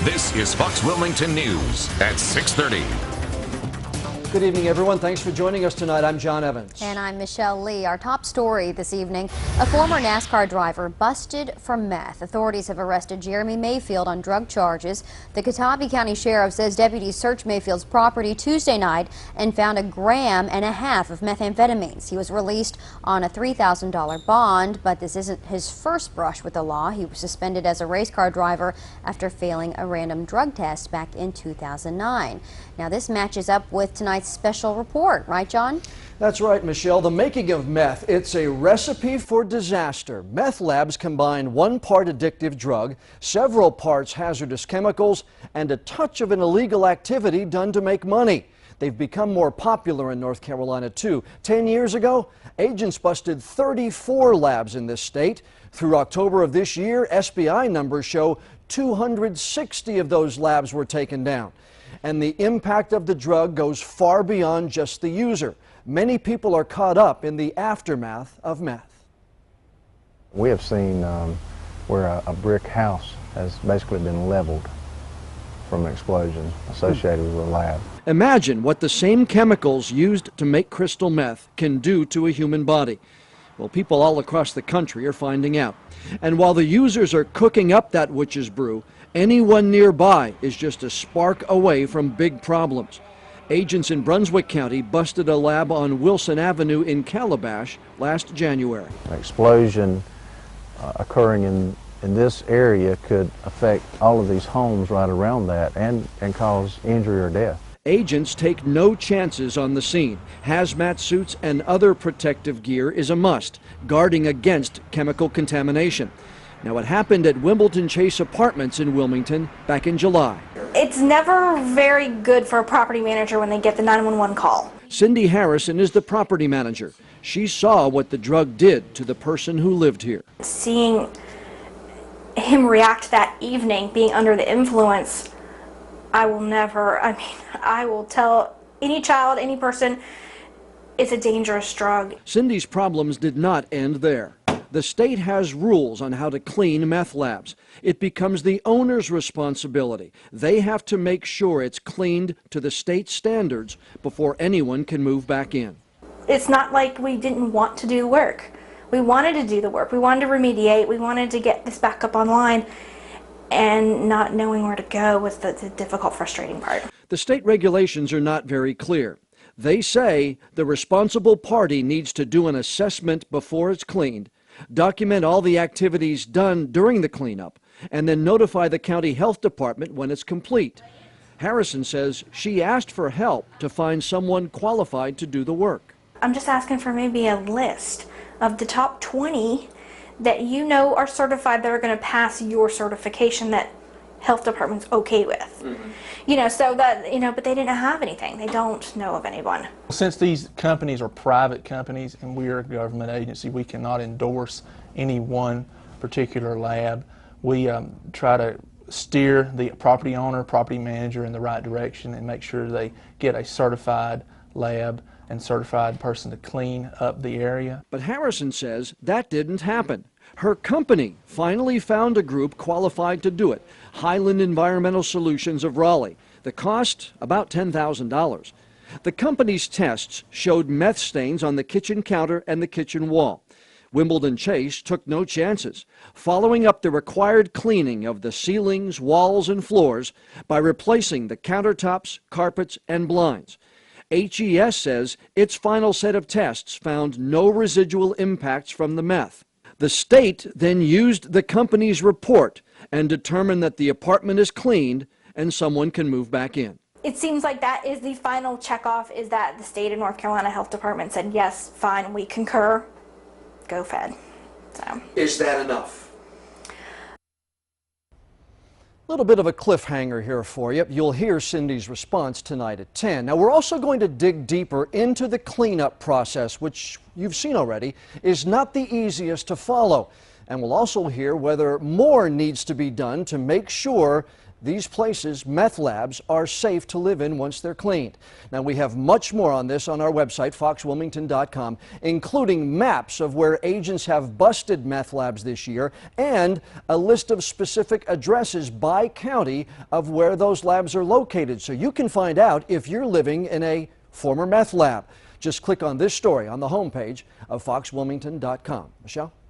This is Fox Wilmington News at 6:30. Good evening, everyone. Thanks for joining us tonight. I'm John Evans. And I'm Michelle Lee. Our top story this evening, a former NASCAR driver busted for meth. Authorities have arrested Jeremy Mayfield on drug charges. The Catawba County Sheriff says deputies searched Mayfield's property Tuesday night and found 1.5 grams of methamphetamines. He was released on a $3,000 bond, but this isn't his first brush with the law. He was suspended as a race car driver after failing a random drug test back in 2009. Now, this matches up with tonight's special report, right, John? That's right, Michelle. The making of meth, it's a recipe for disaster. Meth labs combine 1 part addictive drug, several parts hazardous chemicals, and a touch of an illegal activity done to make money. They've become more popular in North Carolina, too. 10 years ago, agents busted 34 labs in this state. Through October of this year, SBI numbers show 260 of those labs were taken down. And the impact of the drug goes far beyond just the user. Many people are caught up in the aftermath of meth. We have seen where a brick house has basically been leveled from an explosion associated with a lab. Imagine what the same chemicals used to make crystal meth can do to a human body. Well, people all across the country are finding out. And while the users are cooking up that witch's brew, anyone nearby is just a spark away from big problems. Agents in Brunswick County busted a lab on Wilson Avenue in Calabash last January. An explosion occurring in this area could affect all of these homes right around that and cause injury or death. Agents take no chances on the scene. Hazmat suits and other protective gear is a must, guarding against chemical contamination. Now, it happened at Wimbledon Chase Apartments in Wilmington back in July. It's never very good for a property manager when they get the 911 call. Cindy Harrison is the property manager. She saw what the drug did to the person who lived here. Seeing him react that evening, being under the influence, I will tell any child, any person, it's a dangerous drug. Cindy's problems did not end there. The state has rules on how to clean meth labs. It becomes the owner's responsibility. They have to make sure it's cleaned to the state standards before anyone can move back in. It's not like we didn't want to do the work. We wanted to do the work. We wanted to remediate. We wanted to get this back up online. And not knowing where to go was the difficult, frustrating part. The state regulations are not very clear. They say the responsible party needs to do an assessment before it's cleaned, document all the activities done during the cleanup, and then notify the county health department when it's complete. Harrison says she asked for help to find someone qualified to do the work. I'm just asking for maybe a list of the top 20 that you know are certified, that are going to pass your certification that health department's okay with. You know, so that, you know, but they didn't have anything. They don't know of anyone. Since these companies are private companies and we are a government agency, we cannot endorse any one particular lab. We try to steer the property owner, property manager in the right direction and make sure they get a certified lab and certified person to clean up the area. But Harrison says that didn't happen. Her company finally found a group qualified to do it, Highlands Environmental Solutions of Raleigh. The cost, about $10,000. The company's tests showed meth stains on the kitchen counter and the kitchen wall. Wimbledon Chase took no chances, following up the required cleaning of the ceilings, walls, and floors by replacing the countertops, carpets, and blinds. HES says its final set of tests found no residual impacts from the meth. The state then used the company's report and determined that the apartment is cleaned and someone can move back in. It seems like that is the final checkoff, is that the state of North Carolina Health Department said, yes, fine, we concur, go Fed. So. Is that enough? A little bit of a cliffhanger here for you. You'll hear Cindy's response tonight at 10. Now, we're also going to dig deeper into the cleanup process, which you've seen already is not the easiest to follow. And we'll also hear whether more needs to be done to make sure these places, meth labs, are safe to live in once they're cleaned. Now, we have much more on this on our website, foxwilmington.com, including maps of where agents have busted meth labs this year and a list of specific addresses by county of where those labs are located, so you can find out if you're living in a former meth lab. Just click on this story on the homepage of foxwilmington.com. Michelle?